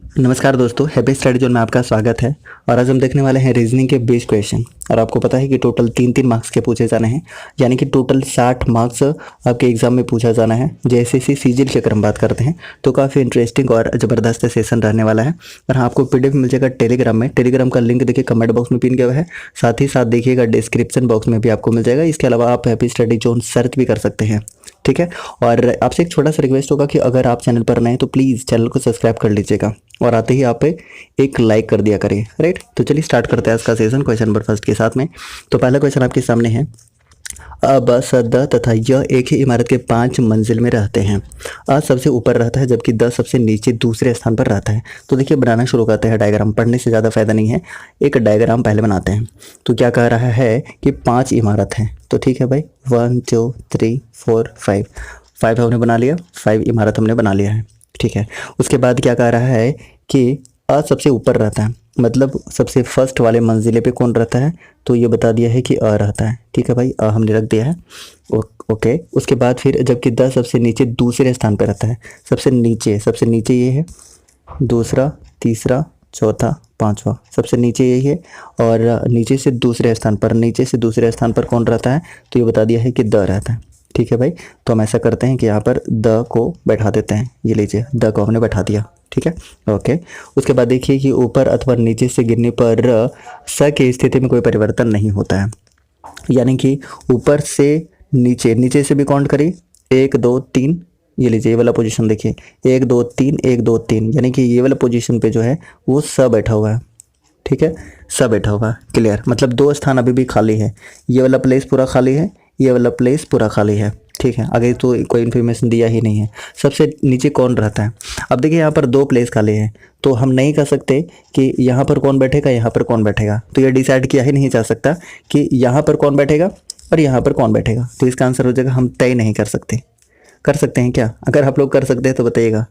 नमस्कार दोस्तों, happy study zone में आपका स्वागत है। और आज हम देखने वाले हैं रीजनिंग के 20 क्वेश्चन। और आपको पता है कि टोटल 3-3 मार्क्स के पूछे जाने हैं, यानी कि टोटल 60 मार्क्स आपके एग्जाम में पूछा जाना है। जैसे सीजीएल की अगर हम बात करते हैं तो काफ़ी इंटरेस्टिंग और ज़बरदस्त सेशन रहने वाला है। और हाँ, आपको पीडीएफ मिल जाएगा टेलीग्राम में। टेलीग्राम का लिंक देखिए कमेंट बॉक्स में पिन किया हुआ है, साथ ही साथ देखिएगा डिस्क्रिप्शन बॉक्स में भी आपको मिल जाएगा। इसके अलावा आप हैप्पी स्टडी जोन सर्च भी कर सकते हैं, ठीक है। और आपसे एक छोटा सा रिक्वेस्ट होगा कि अगर आप चैनल पर नए हैं तो प्लीज़ चैनल को सब्सक्राइब कर लीजिएगा और आते ही आप एक लाइक कर दिया करिए, राइट। तो चलिए स्टार्ट करते हैं आज का सेशन क्वेश्चन नंबर फर्स्ट के साथ में। तो पहला क्वेश्चन आपके सामने है, अ ब स द तथा य एक ही इमारत के 5 मंजिल में रहते हैं। अ सबसे ऊपर रहता है जबकि द सबसे नीचे दूसरे स्थान पर रहता है। तो देखिए बनाना शुरू करते हैं डायग्राम। पढ़ने से ज़्यादा फायदा नहीं है, एक डायग्राम पहले बनाते हैं। तो क्या कह रहा है कि 5 इमारत हैं, तो ठीक है भाई, 1 2 3 4 5 हमने बना लिया, 5 इमारत हमने बना लिया है, ठीक है। उसके बाद क्या कह रहा है कि अ सबसे ऊपर रहता है, मतलब सबसे फर्स्ट वाले मंजिले पे कौन रहता है, तो ये बता दिया है कि अ रहता है, ठीक है भाई, अ हमने रख दिया है, ओके। उसके बाद फिर जबकि द सबसे नीचे दूसरे स्थान पे रहता है, सबसे नीचे ये है, दूसरा, तीसरा, चौथा, पांचवा, सबसे नीचे यही है। और नीचे से दूसरे स्थान पर कौन रहता है, तो ये बता दिया है कि द रहता है, ठीक है भाई। तो हम ऐसा करते हैं कि यहाँ पर द को बैठा देते हैं, ये लीजिए द को हमने बैठा दिया, ठीक है, ओके। उसके बाद देखिए कि ऊपर अथवा नीचे से गिरने पर स की स्थिति में कोई परिवर्तन नहीं होता है, यानी कि ऊपर से नीचे से भी काउंट करिए, 1 2 3, ये लीजिए ये वाला पोजीशन देखिए, 1 2 3 1 2 3, यानी कि ये वाला पोजीशन पे जो है वो स बैठा हुआ है, ठीक है, स बैठा हुआ है, क्लियर। मतलब 2 स्थान अभी भी खाली है, ये वाला प्लेस पूरा खाली है, ये वाला प्लेस पूरा खाली है, ठीक है। आगे तो कोई इन्फॉर्मेशन दिया ही नहीं है। सबसे नीचे कौन रहता है, अब देखिए यहाँ पर 2 प्लेस खाली हैं, तो हम नहीं कह सकते कि यहाँ पर कौन बैठेगा, यहाँ पर कौन बैठेगा। तो ये डिसाइड किया ही नहीं जा सकता कि यहाँ पर कौन बैठेगा और यहाँ पर कौन बैठेगा। तो इसका आंसर हो जाएगा, हम तय नहीं कर सकते। कर सकते हैं क्या? अगर आप लोग कर सकते हैं तो बताइएगा,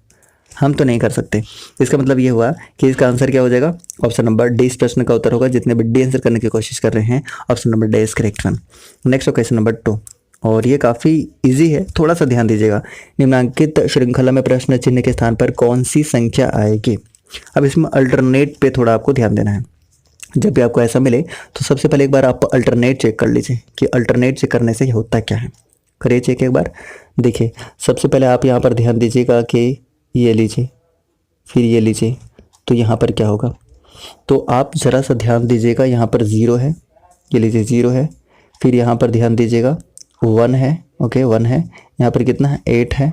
हम तो नहीं कर सकते। इसका मतलब ये हुआ कि इसका आंसर क्या हो जाएगा, ऑप्शन नंबर डी इस प्रश्न का उत्तर होगा। जितने भी डी आंसर करने की कोशिश कर रहे हैं, option number D is correct one. Next question number 2, और ये काफ़ी इजी है, थोड़ा सा ध्यान दीजिएगा। निम्नांकित श्रृंखला में प्रश्न चिन्ह के स्थान पर कौन सी संख्या आएगी। अब इसमें अल्टरनेट पे थोड़ा आपको ध्यान देना है। जब भी आपको ऐसा मिले तो सबसे पहले एक बार आप अल्टरनेट चेक कर लीजिए कि अल्टरनेट चेक करने से होता क्या है। करिए चेक एक बार। देखिए सबसे पहले आप यहाँ पर ध्यान दीजिएगा कि ये लीजिए, फिर ये लीजिए, तो यहाँ पर क्या होगा। तो आप ज़रा सा ध्यान दीजिएगा, यहाँ पर 0 है, ये लीजिए 0 है। फिर यहाँ पर ध्यान दीजिएगा 1 है, ओके 1 है। यहाँ पर कितना है, 8 है।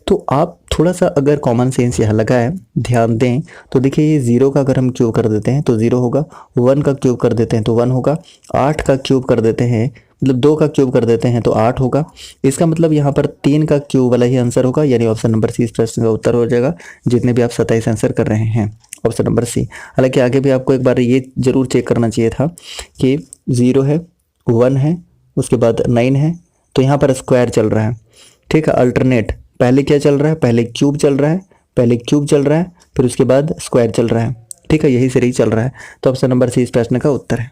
तो आप थोड़ा सा अगर कॉमन सेंस यहाँ लगाए, ध्यान दें, तो देखिए ये 0 का अगर हम क्यूब कर देते हैं तो 0 होगा, 1 का क्यूब कर देते हैं तो 1 होगा, 8 का क्यूब कर देते हैं, मतलब 2 का क्यूब कर देते हैं तो 8 होगा। इसका मतलब यहाँ पर 3 का क्यूब वाला ही आंसर होगा, यानी ऑप्शन नंबर सी इस प्रश्न का उत्तर हो जाएगा। जितने भी आप 27 आंसर कर रहे हैं, ऑप्शन नंबर सी। हालांकि आगे भी आपको एक बार ये जरूर चेक करना चाहिए था कि 0 है, 1 है, उसके बाद 9 है, तो यहाँ पर स्क्वायर चल रहा है, ठीक है। अल्टरनेट पहले क्या चल रहा है, पहले क्यूब चल रहा है, फिर उसके बाद स्क्वायर चल रहा है, ठीक है, यही सीरीज चल रहा है। तो ऑप्शन नंबर सी इस प्रश्न का उत्तर है।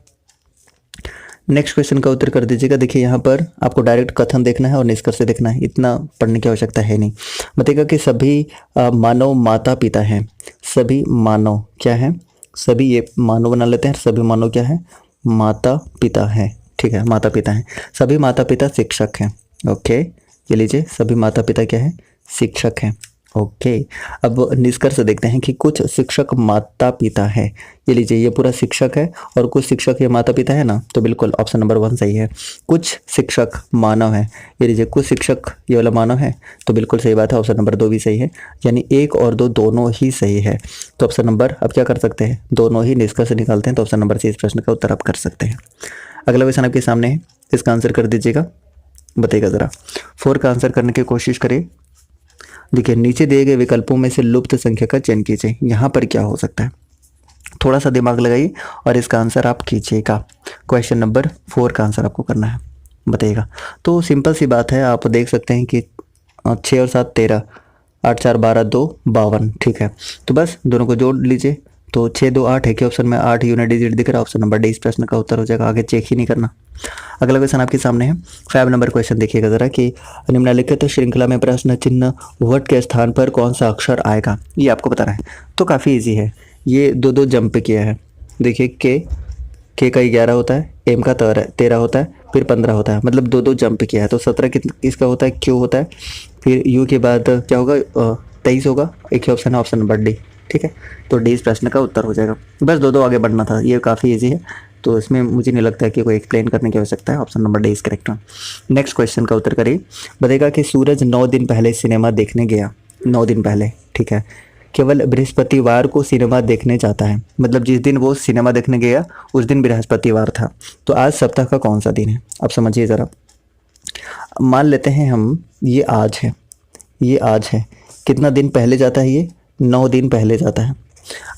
नेक्स्ट क्वेश्चन का उत्तर कर दीजिएगा। देखिए यहाँ पर आपको डायरेक्ट कथन देखना है और निष्कर्ष देखना है, इतना पढ़ने की आवश्यकता है नहीं। बताइएगा कि सभी मानव माता पिता हैं। सभी मानव क्या है, सभी ये मानव बना लेते हैं, सभी मानव क्या है, माता पिता है, ठीक है, माता पिता हैं। सभी माता पिता शिक्षक हैं, ओके, ये लीजिए सभी माता पिता क्या है, शिक्षक हैं, ओके। अब निष्कर्ष देखते हैं कि कुछ शिक्षक माता पिता है, ये लीजिए ये पूरा शिक्षक है और कुछ शिक्षक ये माता पिता है ना, तो बिल्कुल ऑप्शन नंबर 1 सही है। कुछ शिक्षक मानव है, ये लीजिए कुछ शिक्षक ये वाला मानव है, तो बिल्कुल सही बात है, ऑप्शन नंबर 2 भी सही है, यानी 1 और 2 दोनों ही सही है। तो ऑप्शन नंबर, अब क्या कर सकते हैं, दोनों ही निष्कर्ष निकालते हैं, तो ऑप्शन नंबर सी इस प्रश्न का उत्तर आप कर सकते हैं। अगला क्वेश्चन आपके सामने है, इसका आंसर कर दीजिएगा, बताइएगा ज़रा। 4 का आंसर करने की कोशिश करिए। देखिए नीचे दिए गए विकल्पों में से लुप्त संख्या का चयन कीजिए। यहाँ पर क्या हो सकता है, थोड़ा सा दिमाग लगाइए और इसका आंसर आप कीजिएगा। क्वेश्चन नंबर 4 का आंसर आपको करना है, बताइएगा। तो सिंपल सी बात है, आप देख सकते हैं कि 6 और 7 13, 8 4 12 2 52, ठीक है। तो बस दोनों को जोड़ लीजिए, तो 6 2 8 है कि ऑप्शन में 8 यूनिट डिजिट दिख रहा है, ऑप्शन नंबर डी इस प्रश्न का उत्तर हो जाएगा। आगे चेक ही नहीं करना, अगला क्वेश्चन आपके सामने है 5 नंबर क्वेश्चन देखिएगा ज़रा कि निम्नलिखित श्रृंखला में प्रश्न चिन्ह वट के स्थान पर कौन सा अक्षर आएगा, ये आपको बताना है। तो काफ़ी इजी है, ये दो दो जंप किया है। देखिए के का 11 होता है, एम का 13 होता है, फिर 15 होता है, मतलब दो दो जंप किया है। तो 17 किसका होता है, क्यू होता है। फिर यू के बाद क्या होगा, 23 होगा। एक ही ऑप्शन है, ऑप्शन नंबर डी। ठीक है, तो डी इस प्रश्न का उत्तर हो जाएगा। बस दो दो आगे बढ़ना था, ये काफ़ी ईजी है, तो इसमें मुझे नहीं लगता है कि कोई एक्सप्लेन करने की आवश्यकता है। Option number D is correct one. Next question का उत्तर करिए। बताएगा कि सूरज 9 दिन पहले सिनेमा देखने गया। 9 दिन पहले, ठीक है, केवल बृहस्पतिवार को सिनेमा देखने जाता है, मतलब जिस दिन वो सिनेमा देखने गया उस दिन बृहस्पतिवार था। तो आज सप्ताह का कौन सा दिन है, आप समझिए ज़रा। मान लेते हैं हम ये आज है, ये आज है। कितना दिन पहले जाता है ये, 9 दिन पहले जाता है।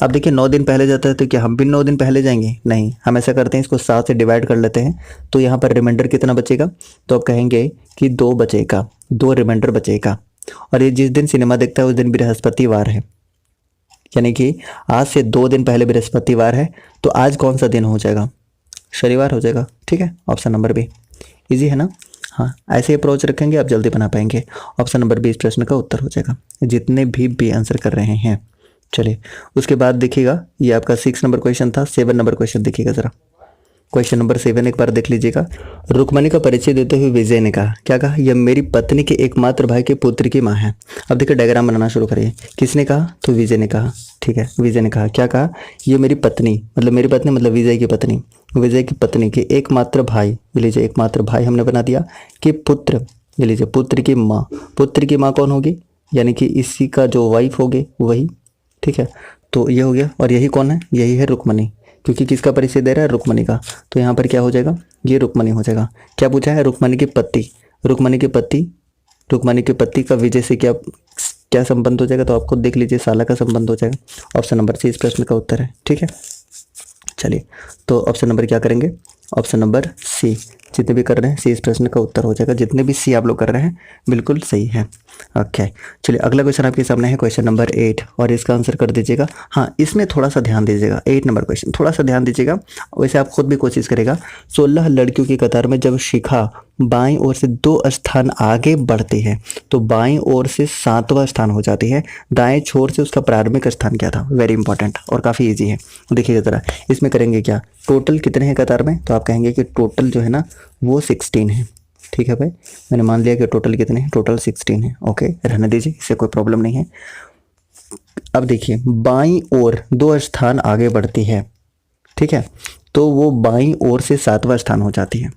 अब देखिए 9 दिन पहले जाता है तो क्या हम भी 9 दिन पहले जाएंगे, नहीं। हम ऐसा करते हैं, इसको 7 से डिवाइड कर लेते हैं, तो यहाँ पर रिमाइंडर कितना बचेगा, तो आप कहेंगे कि 2 बचेगा, 2 रिमाइंडर बचेगा। और ये जिस दिन सिनेमा देखता है उस दिन बृहस्पतिवार है, यानी कि आज से 2 दिन पहले बृहस्पतिवार है, तो आज कौन सा दिन हो जाएगा, शनिवार हो जाएगा। ठीक है, ऑप्शन नंबर बी इजी है ना। हाँ, ऐसे अप्रोच रखेंगे आप जल्दी बना पाएंगे। ऑप्शन नंबर बी इस प्रश्न का उत्तर हो जाएगा, जितने भी बी आंसर कर रहे हैं। चलिए उसके बाद देखिएगा, ये आपका 6 नंबर क्वेश्चन था। 7 नंबर क्वेश्चन देखिएगा ज़रा। क्वेश्चन नंबर 7 एक बार देख लीजिएगा। रुक्मणी का परिचय देते हुए विजय ने कहा, क्या कहा, यह मेरी पत्नी के एकमात्र भाई के पुत्र की माँ है। अब देखिए डायग्राम बनाना शुरू करिए। किसने कहा, तो विजय ने कहा। ठीक है, विजय ने कहा, क्या कहा, ये मेरी पत्नी, मतलब मेरी पत्नी मतलब विजय की पत्नी, विजय की पत्नी के एकमात्र भाई, ये लीजिए एकमात्र भाई हमने बना दिया, कि पुत्र, ये लीजिए पुत्र की माँ। पुत्र की माँ कौन होगी, यानी कि इसी का जो वाइफ होगी वही। ठीक है, तो ये हो गया। और यही कौन है, यही है रुक्मणी, क्योंकि किसका परिचय दे रहा है, रुक्मणी का। तो यहाँ पर क्या हो जाएगा, ये रुक्मणी हो जाएगा। क्या पूछा है, रुक्मणी के पति, रुक्मणी के पति, रुक्मणी के पति का विजय से क्या क्या संबंध हो जाएगा, तो आप खुद देख लीजिए, साला का संबंध हो जाएगा। ऑप्शन नंबर सी इस प्रश्न का उत्तर है। ठीक है, चलिए तो ऑप्शन नंबर क्या करेंगे, ऑप्शन नंबर सी। जितने भी कर रहे हैं सी इस प्रश्न का उत्तर हो जाएगा। जितने भी सी आप लोग कर रहे हैं बिल्कुल सही है। ओके, चलिए अगला क्वेश्चन आपके सामने है, क्वेश्चन नंबर 8, और इसका आंसर कर दीजिएगा। हाँ, इसमें थोड़ा सा ध्यान दीजिएगा, 8 नंबर क्वेश्चन थोड़ा सा ध्यान दीजिएगा। वैसे आप खुद भी कोशिश करेगा। 16 लड़कियों की कतार में जब शिखा बाईं ओर से 2 स्थान आगे बढ़ती है तो बाईं ओर से 7वां स्थान हो जाती है। दाएं छोर से उसका प्रारंभिक स्थान क्या था, वेरी इंपॉर्टेंट और काफ़ी इजी है। देखिएगा ज़रा, इसमें करेंगे क्या, टोटल कितने हैं कतार में, तो आप कहेंगे कि टोटल जो है ना वो 16 है। ठीक है भाई, मैंने मान लिया कि टोटल कितने हैं, टोटल 16 है। ओके, रहने दीजिए, इससे कोई प्रॉब्लम नहीं है। अब देखिए बाईं ओर 2 स्थान आगे बढ़ती है, ठीक है, तो वो बाईं ओर से 7वां स्थान हो जाती है।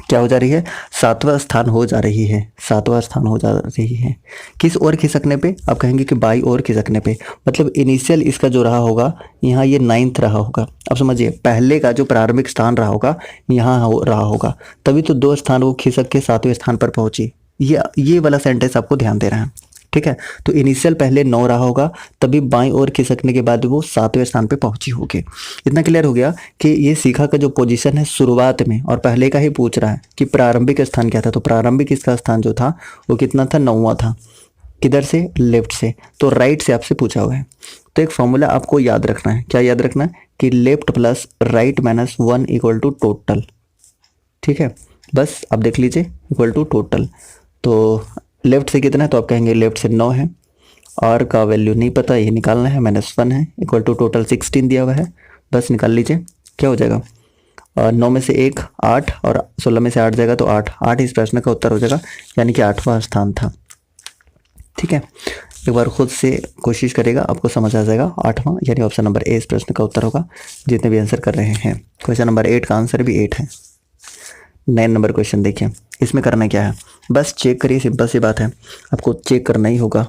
क्या हो जा रही है, 7वां स्थान हो जा रही है, 7वां स्थान हो जा रही है। किस ओर खिसकने पे, आप कहेंगे कि बाई ओर खिसकने पे, मतलब इनिशियल इसका जो रहा होगा यहाँ ये 9th रहा होगा। अब समझिए पहले का जो प्रारंभिक स्थान रहा होगा यहाँ रहा होगा, तभी तो 2 स्थान वो खिसक के 7वें स्थान पर पहुंची। ये वाला सेंटेंस आपको ध्यान दे रहा है। ठीक है, तो इनिशियल पहले 9 रहा होगा, तभी बाईं ओर खिसकने के बाद वो 7वें स्थान पे पहुंची होगी। इतना क्लियर हो गया कि ये शिखा का जो पोजीशन है शुरुआत में, और पहले का ही पूछ रहा है कि प्रारंभिक स्थान क्या था, तो प्रारंभिक इसका स्थान जो था वो कितना था, 9वां था। किधर से, लेफ्ट से, तो राइट से आपसे पूछा हुआ है। तो एक फॉर्मूला आपको याद रखना है, क्या याद रखना है, कि left plus right minus 1 equal to total. ठीक है, बस आप देख लीजिए, इक्वल टू टोटल। तो लेफ्ट से कितना है, तो आप कहेंगे लेफ्ट से 9 है, और का वैल्यू नहीं पता, ये निकालना है, -1 है, इक्वल टू टोटल 16 दिया हुआ है, बस निकाल लीजिए। क्या हो जाएगा, और 9 में से 1 8, और 16 में से 8 जाएगा तो 8 इस प्रश्न का उत्तर हो जाएगा, यानी कि 8वां स्थान था। ठीक है, एक बार खुद से कोशिश करेगा, आपको समझ आ जाएगा। 8वां यानी ऑप्शन नंबर ए इस प्रश्न का उत्तर होगा, जितने भी आंसर कर रहे हैं। क्वेश्चन नंबर 8 का आंसर भी 8 है। 9 नंबर क्वेश्चन देखिए, इसमें करना क्या है, बस चेक करिए, सिंपल सी बात है, आपको चेक करना ही होगा,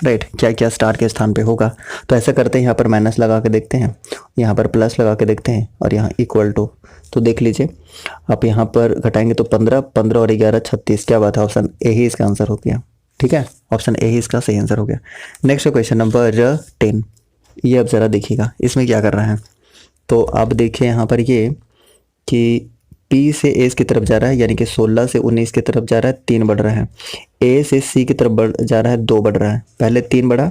राइट, क्या क्या स्टार के स्थान पे होगा। तो ऐसा करते हैं, यहाँ पर माइनस लगा के देखते हैं, यहाँ पर प्लस लगा के देखते हैं, और यहाँ इक्वल टू। तो देख लीजिए आप यहाँ पर घटाएंगे तो 15 और 11 36, क्या बात है, ऑप्शन ए ही इसका आंसर हो गया। ठीक है, ऑप्शन ए ही इसका सही आंसर हो गया। नेक्स्ट क्वेश्चन नंबर 10, ये अब ज़रा देखिएगा, इसमें क्या कर रहा है, तो आप देखिए यहाँ पर ये कि P से A की तरफ जा रहा है, यानी कि 16 से 19 की तरफ जा रहा है, 3 बढ़ रहा है। A से C की तरफ जा रहा है, 2 बढ़ रहा है। पहले 3 बढ़ा,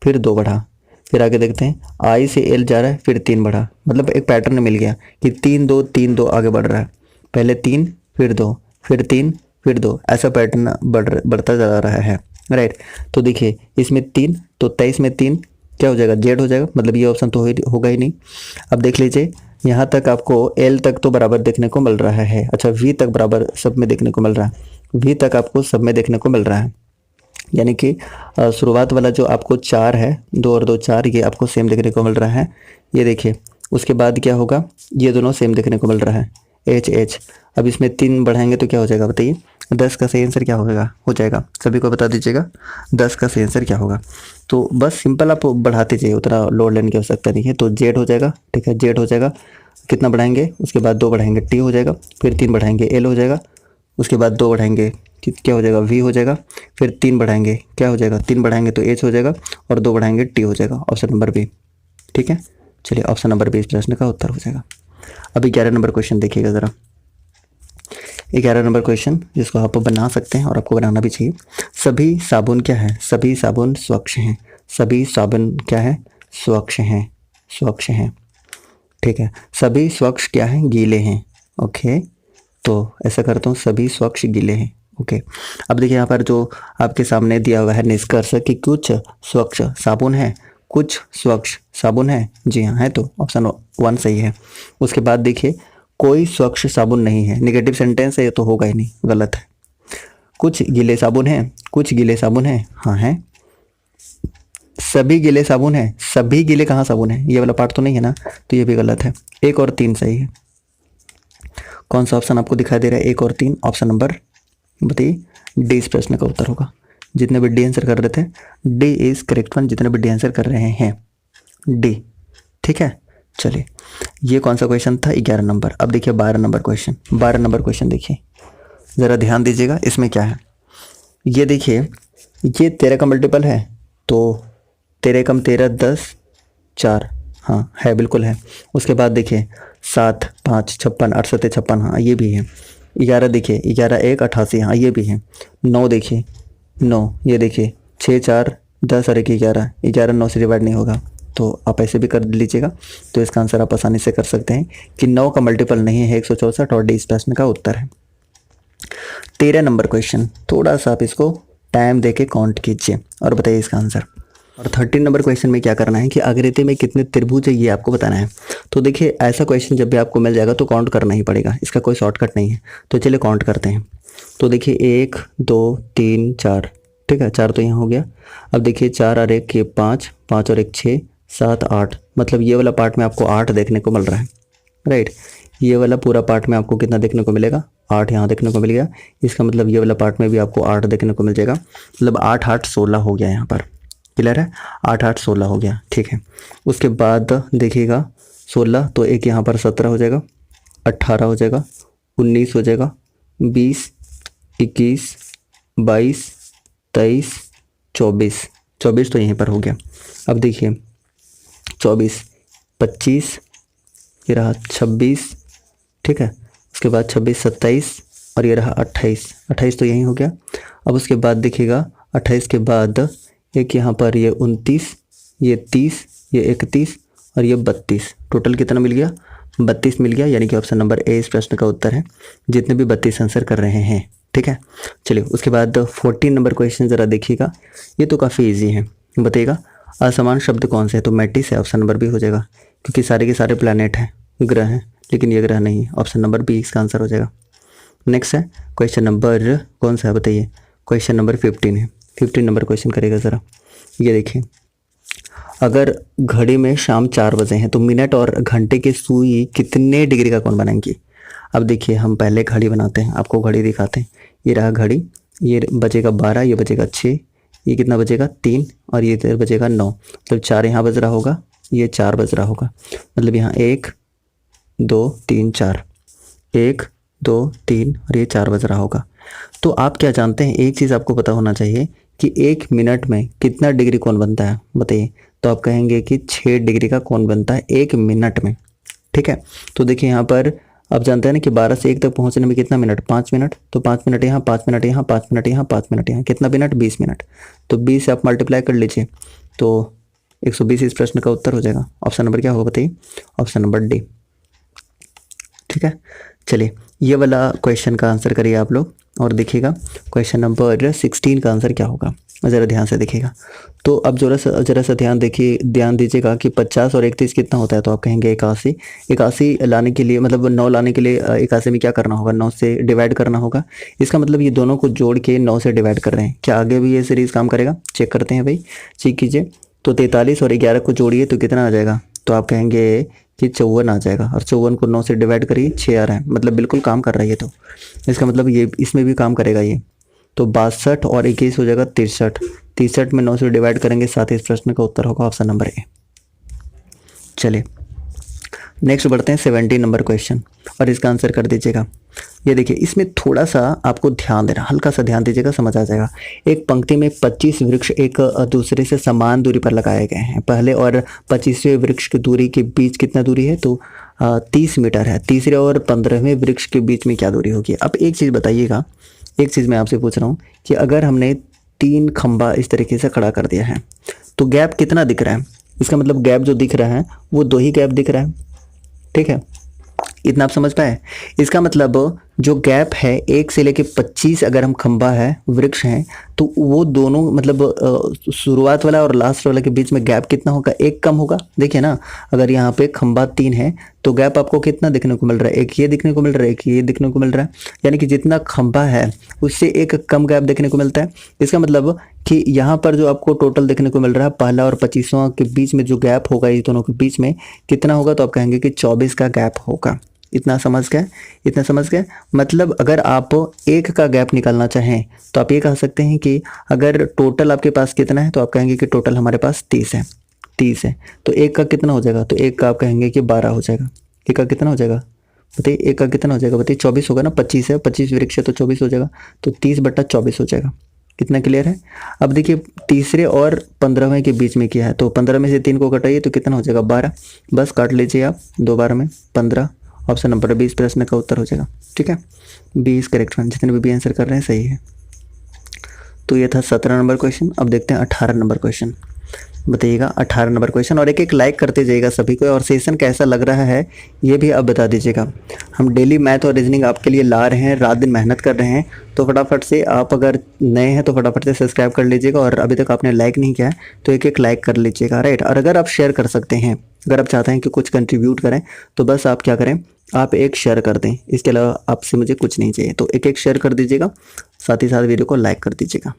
फिर 2 बढ़ा, फिर आगे देखते हैं I से L जा रहा है, फिर 3 बढ़ा, मतलब एक पैटर्न मिल गया कि 3 2 3 2 आगे बढ़ रहा है। पहले 3 फिर 2 फिर 3 फिर 2, ऐसा पैटर्न बढ़ता जा रहा है, राइट। तो देखिए इसमें 3, तो 23 में 3 क्या हो जाएगा, जेड हो जाएगा, मतलब ये ऑप्शन तो होगा ही नहीं। अब देख लीजिए यहाँ तक आपको एल तक तो बराबर देखने को मिल रहा है, अच्छा वी तक बराबर सब में देखने को मिल रहा है, वी तक आपको सब में देखने को मिल रहा है, यानी कि शुरुआत वाला जो आपको 4 है, 2 और 2 4, ये आपको सेम देखने को मिल रहा है। ये देखिए उसके बाद क्या होगा, ये दोनों सेम देखने को मिल रहा है, एच एच। अब इसमें 3 बढ़ाएंगे तो क्या हो जाएगा बताइए, 10 का सही आंसर क्या हो जाएगा, सभी को बता दीजिएगा 10 का सही आंसर क्या होगा। तो बस सिंपल आप बढ़ाते जाइए, उतना लोड लेने की आवश्यकता नहीं है। तो जेड हो जाएगा, ठीक है, जेड हो जाएगा, कितना बढ़ाएंगे, उसके बाद 2 बढ़ाएंगे टी हो जाएगा, फिर 3 बढ़ाएंगे एल हो जाएगा, उसके बाद 2 बढ़ाएंगे क्या हो जाएगा, वी हो जाएगा, फिर 3 बढ़ाएंगे क्या हो जाएगा, 3 बढ़ाएंगे तो एच हो जाएगा, और 2 बढ़ाएंगे टी हो जाएगा, ऑप्शन नंबर बी, ठीक है। चलिए ऑप्शन नंबर बी इस प्रश्न का उत्तर हो जाएगा। अभी 11 नंबर क्वेश्चन देखिएगा ज़रा, 11 नंबर क्वेश्चन जिसको आप बना सकते हैं और आपको बनाना भी चाहिए। सभी साबुन क्या है, सभी साबुन स्वच्छ हैं, सभी साबुन क्या है, स्वच्छ हैं, स्वच्छ हैं, ठीक है। सभी स्वच्छ क्या है, गीले हैं, ओके। तो ऐसा करता हूँ, सभी स्वच्छ गीले हैं, ओके। अब देखिए यहाँ पर जो आपके सामने दिया हुआ है निष्कर्ष कि कुछ स्वच्छ साबुन है, कुछ स्वच्छ साबुन है, जी हाँ है, तो ऑप्शन 1 सही है। उसके बाद देखिए कोई स्वच्छ साबुन नहीं है, नेगेटिव सेंटेंस है, ये तो होगा ही नहीं, गलत है। कुछ गीले साबुन है, कुछ गीले साबुन है, हाँ है। सभी गीले साबुन है, सभी गीले कहाँ साबुन है, ये वाला पार्ट तो नहीं है ना, तो ये भी गलत है। 1 और 3 सही है। कौन सा ऑप्शन आपको दिखाई दे रहा है, 1 और 3, ऑप्शन नंबर बताइए, डी इस प्रश्न का उत्तर होगा। जितने भी डी आंसर कर रहे थे, डी इज करेक्ट वन, जितने भी डी आंसर कर रहे हैं डी, ठीक है। चलिए ये कौन सा क्वेश्चन था, 11 नंबर। अब देखिए 12 नंबर क्वेश्चन, 12 नंबर क्वेश्चन देखिए ज़रा ध्यान दीजिएगा, इसमें क्या है, ये देखिए ये 13 का मल्टीपल है, तो 13 कम 13 10 4, हाँ है, बिल्कुल है। उसके बाद देखिए 7 5 56, 8 7 56, हाँ ये भी है। 11 देखिए 11 1 88, हाँ ये भी है। 9 देखिए 9, ये देखिए 6 4 10 और 1 11, 11 9 से डिवाइड नहीं होगा, तो आप ऐसे भी कर लीजिएगा। तो इसका आंसर आप आसानी से कर सकते हैं कि 9 का मल्टीपल नहीं है 164, और डी इस प्रश्न का उत्तर है। 13 नंबर क्वेश्चन, थोड़ा सा आप इसको टाइम देके काउंट कीजिए और बताइए इसका आंसर। और 13 नंबर क्वेश्चन में क्या करना है कि आकृति में कितने त्रिभुज है ये आपको बताना है। तो देखिए ऐसा क्वेश्चन जब भी आपको मिल जाएगा तो काउंट करना ही पड़ेगा, इसका कोई शॉर्टकट नहीं है। तो चलिए काउंट करते हैं। तो देखिए 1 2 3 4, ठीक है, 4 तो यहाँ हो गया। अब देखिए 4 और 1 ये 5, 5 और 1 6 7 8, मतलब ये वाला पार्ट में आपको 8 देखने को मिल रहा है, राइट। ये वाला पूरा पार्ट में आपको कितना देखने को मिलेगा, 8 यहाँ देखने को मिल गया। इसका मतलब ये वाला पार्ट में भी आपको 8 देखने को मिल जाएगा, मतलब 8 8 16 हो गया यहाँ पर, क्लियर है, 8 8 16 हो गया, ठीक है। उसके बाद देखिएगा 16, तो एक यहाँ पर 17 हो जाएगा, 18 हो जाएगा, 19 हो जाएगा, 20 21 22 23 24, 24 तो यहीं पर हो गया। अब देखिए 24 25, ये रहा 26, ठीक है। उसके बाद 26 27, और ये रहा 28, 28 तो यहीं हो गया। अब उसके बाद देखिएगा 28 के बाद एक यहाँ पर ये 29, ये 30, ये 31 और ये 32, टोटल कितना मिल गया, 32 मिल गया, यानी कि ऑप्शन नंबर ए इस प्रश्न का उत्तर है, जितने भी 32 आंसर कर रहे हैं, ठीक है। चलिए उसके बाद 14 नंबर क्वेश्चन ज़रा देखिएगा, ये तो काफ़ी इजी है। बताइएगा असमान शब्द कौन से है, तो मैटिस है, ऑप्शन नंबर बी हो जाएगा, क्योंकि सारे के सारे प्लैनेट हैं, ग्रह हैं, लेकिन ये ग्रह नहीं है, ऑप्शन नंबर बी इसका आंसर हो जाएगा। नेक्स्ट है क्वेश्चन नंबर कौन सा है बताइए, क्वेश्चन नंबर 15 है। 15 नंबर क्वेश्चन करेगा ज़रा, ये देखिए अगर घड़ी में शाम 4 बजे हैं तो मिनट और घंटे की सुई कितने डिग्री का कोण बनाएंगी। अब देखिए हम पहले घड़ी बनाते हैं, आपको घड़ी दिखाते हैं। ये रहा घड़ी, ये बजेगा 12, ये बजेगा 6, ये कितना बजेगा 3, और ये इधर बजेगा 9, मतलब 4 यहाँ बज रहा होगा, ये 4 बज रहा होगा, मतलब यहाँ 1 2 3 4, 1 2 3 और ये 4 बज रहा होगा। तो आप क्या जानते हैं, एक चीज़ आपको पता होना चाहिए कि 1 मिनट में कितना डिग्री कोण बनता है बताइए। तो आप कहेंगे कि 6 डिग्री का कोण बनता है 1 मिनट में, ठीक है। तो देखिए यहाँ पर आप जानते हैं ना कि 12 से 1 तक पहुँचने में कितना मिनट, 5 मिनट, तो 5 मिनट यहाँ, 5 मिनट यहाँ, 5 मिनट यहाँ, 5 मिनट यहाँ, कितना मिनट, 20 मिनट। तो 20 से आप मल्टीप्लाई कर लीजिए, तो 120 इस प्रश्न का उत्तर हो जाएगा। ऑप्शन नंबर क्या होगा बताइए, ऑप्शन नंबर डी, ठीक है। ठीक है। चलिए ये वाला क्वेश्चन का आंसर करिए आप लोग और देखिएगा क्वेश्चन नंबर 16 का आंसर क्या होगा, ज़रा ध्यान से देखिएगा। तो अब जरा सा ध्यान दीजिएगा कि 50 और 31 कितना होता है, तो आप कहेंगे 81। 81 लाने के लिए मतलब 9 लाने के लिए 81 में क्या करना होगा, 9 से डिवाइड करना होगा। इसका मतलब ये दोनों को जोड़ के 9 से डिवाइड कर रहे हैं। क्या आगे भी ये सीरीज़ काम करेगा, चेक करते हैं भाई, चेक कीजिए। तो 43 और 11 को जोड़िए तो कितना आ जाएगा, तो आप कहेंगे कि 54 आ जाएगा। और 54 को 9 से डिवाइड करिए 6 आ रहा है, मतलब बिल्कुल काम कर रहा है ये। तो इसका मतलब ये इसमें भी काम करेगा ये। तो 62 और 21 हो जाएगा 63। 63 में 9 से डिवाइड करेंगे 7। इस प्रश्न का उत्तर होगा ऑप्शन नंबर ए। चलिए नेक्स्ट बढ़ते हैं 17 नंबर क्वेश्चन और इसका आंसर कर दीजिएगा। ये देखिए इसमें थोड़ा सा आपको ध्यान देना, हल्का सा ध्यान दीजिएगा, समझ आ जाएगा। एक पंक्ति में 25 वृक्ष एक दूसरे से समान दूरी पर लगाए गए हैं। पहले और 25वें वृक्ष की दूरी के बीच कितना दूरी है, तो 30 मीटर है। तीसरे और 15वें वृक्ष के बीच में क्या दूरी होगी। अब एक चीज़ बताइएगा, एक चीज़ मैं आपसे पूछ रहा हूँ कि अगर हमने 3 खंबा इस तरीके से खड़ा कर दिया है तो गैप कितना दिख रहा है। इसका मतलब गैप जो दिख रहा है वो 2 ही गैप दिख रहा है, ठीक है। इतना आप समझ पाए। इसका मतलब जो गैप है 1 से लेके 25 अगर हम खंबा है वृक्ष हैं तो वो दोनों मतलब शुरुआत वाला और लास्ट वाला के बीच में गैप कितना होगा, 1 कम होगा। देखिए ना, अगर यहाँ पे खंबा 3 है तो गैप आपको कितना देखने को मिल रहा है, 1 ये देखने को मिल रहा है, 1 ये देखने को मिल रहा है। यानी कि जितना खंबा है उससे 1 कम गैप देखने को मिलता है। इसका मतलब कि यहाँ पर जो आपको टोटल देखने को मिल रहा है पहला और 25वां के बीच में जो गैप होगा इस दोनों के बीच में कितना होगा, तो आप कहेंगे कि 24 का गैप होगा। इतना समझ गए, इतना समझ गए। मतलब अगर आप 1 का गैप निकालना चाहें तो आप ये कह सकते हैं कि अगर टोटल आपके पास कितना है तो आप कहेंगे कि टोटल हमारे पास 30 है, 30 है। तो 1 का कितना हो जाएगा, तो 1 का आप कहेंगे कि 12 हो जाएगा। 1 का कितना हो जाएगा बताइए, 1 का कितना हो जाएगा बताइए, 24 होगा ना। 25 है, 25 वृक्ष है तो 24 हो जाएगा, तो 30/24 हो जाएगा। कितना क्लियर है। अब देखिए तीसरे और 15वें के बीच में क्या है, तो 15 में से 3 को घटाइए तो कितना हो जाएगा, 12। बस काट लीजिए आप 2 बार में 15। ऑप्शन नंबर 20 प्रश्न का उत्तर हो जाएगा, ठीक है। 20 करेक्ट वन, जितने भी आंसर कर रहे हैं सही है। तो ये था 17 नंबर क्वेश्चन। अब देखते हैं 18 नंबर क्वेश्चन, बताइएगा 18 नंबर क्वेश्चन। और एक लाइक करते जाइएगा सभी को, और सेशन कैसा लग रहा है ये भी आप बता दीजिएगा। हम डेली मैथ और रीजनिंग आपके लिए ला रहे हैं, रात दिन मेहनत कर रहे हैं। तो फटाफट से आप अगर नए हैं तो फटाफट से सब्सक्राइब कर लीजिएगा, और अभी तक आपने लाइक नहीं किया है तो एक लाइक कर लीजिएगा, राइट। और अगर आप शेयर कर सकते हैं, अगर आप चाहते हैं कि कुछ कंट्रीब्यूट करें तो बस आप क्या करें, आप एक शेयर कर दें। इसके अलावा आपसे मुझे कुछ नहीं चाहिए, तो एक शेयर कर दीजिएगा, साथ ही साथ वीडियो को लाइक कर दीजिएगा,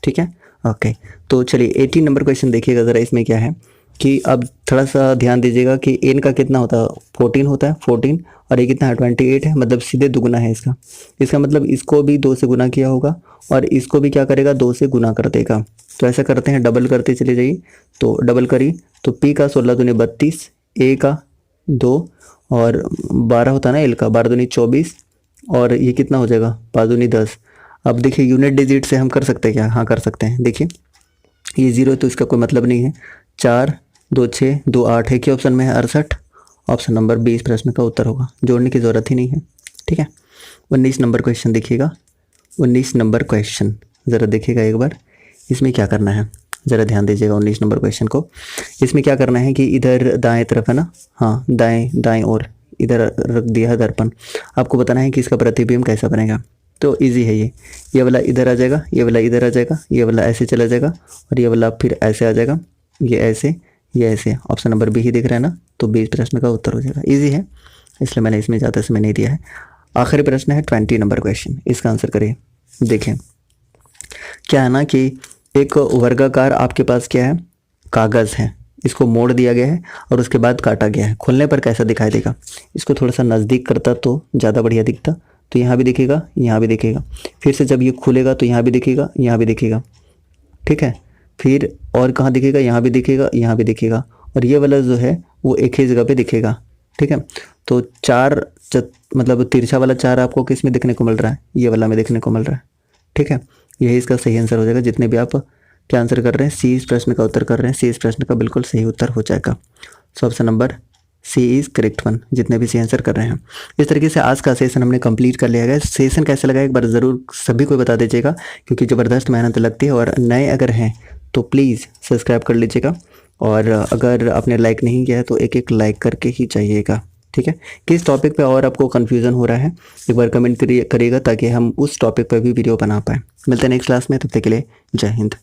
ठीक है। ओके तो चलिए 18 नंबर क्वेश्चन देखिएगा ज़रा। इसमें क्या है कि अब थोड़ा सा ध्यान दीजिएगा कि n का कितना होता है, 14 होता है, 14 और ये कितना है 28 है, मतलब सीधे दुगुना है इसका। इसका मतलब इसको भी 2 से गुना किया होगा और इसको भी क्या करेगा, 2 से गुना कर देगा। तो ऐसा करते हैं, डबल करते चले जाइए। तो डबल करिए तो p का 16 दूनी 32, a का 2 और 12 होता है ना l का, 12 दूनी 24 और ये कितना हो जाएगा 5 दूनी 10। अब देखिए यूनिट डिजिट से हम कर सकते हैं क्या, हाँ कर सकते हैं। देखिए ये 0 तो इसका कोई मतलब नहीं है। 4 2 6 2 8 है कि ऑप्शन में है 68। ऑप्शन नंबर 20 प्रश्न का उत्तर होगा, जोड़ने की ज़रूरत ही नहीं है, ठीक है। 19 नंबर क्वेश्चन देखिएगा। 19 नंबर क्वेश्चन ज़रा देखिएगा एक बार, इसमें क्या करना है ज़रा ध्यान दीजिएगा। 19 नंबर क्वेश्चन को इसमें क्या करना है कि इधर दाएं तरफ है ना, हाँ दाएं और इधर रख दिया है दर्पण। आपको बताना है कि इसका प्रतिबिंब कैसा बनेगा। तो इजी है ये वाला इधर आ जाएगा, ये वाला इधर आ जाएगा, ये वाला ऐसे चला जाएगा और ये वाला फिर ऐसे आ जाएगा, ये ऐसे ये ऐसे। ऑप्शन नंबर बी ही दिख रहा है ना, तो 20 प्रश्न का उत्तर हो जाएगा। इजी है इसलिए मैंने इसमें ज़्यादा समय नहीं दिया है। आखिरी प्रश्न है 20 नंबर क्वेश्चन, इसका आंसर करिए। देखें क्या है ना कि एक वर्गाकार आपके पास क्या है, कागज़ है, इसको मोड़ दिया गया है और उसके बाद काटा गया है। खुलने पर कैसा दिखाई देगा, इसको थोड़ा सा नज़दीक करता तो ज़्यादा बढ़िया दिखता। तो यहाँ भी दिखेगा, यहाँ भी दिखेगा। फिर से जब ये खुलेगा तो यहाँ भी दिखेगा, यहाँ भी दिखेगा, ठीक है। फिर और कहाँ दिखेगा, यहाँ भी दिखेगा, यहाँ भी दिखेगा। और ये वाला जो है वो एक ही जगह पे दिखेगा, ठीक है। तो 4 मतलब तिरछा वाला 4 आपको किस में देखने को मिल रहा है, ये वाला में देखने को मिल रहा है, ठीक है। यही इसका सही आंसर हो जाएगा। जितने भी आप क्या आंसर कर रहे हैं, सी इस प्रश्न का उत्तर कर रहे हैं, सी इस प्रश्न का बिल्कुल सही उत्तर हो जाएगा। So option number C is correct one, जितने भी सी आंसर कर रहे हैं। इस तरीके से आज का सेशन हमने कंप्लीट कर लिया है। सेशन कैसा लगा एक बार ज़रूर सभी को बता दीजिएगा, क्योंकि ज़बरदस्त मेहनत लगती है। और नए अगर हैं तो प्लीज़ सब्सक्राइब कर लीजिएगा, और अगर आपने लाइक नहीं किया है तो एक लाइक करके ही जाइएगा। ठीक है, किस टॉपिक पे और आपको कन्फ्यूज़न हो रहा है एक बार कमेंट करिएगा ताकि हम उस टॉपिक पर भी वीडियो बना पाएँ। मिलते हैं नेक्स्ट क्लास में, तब तक के लिए जय हिंद।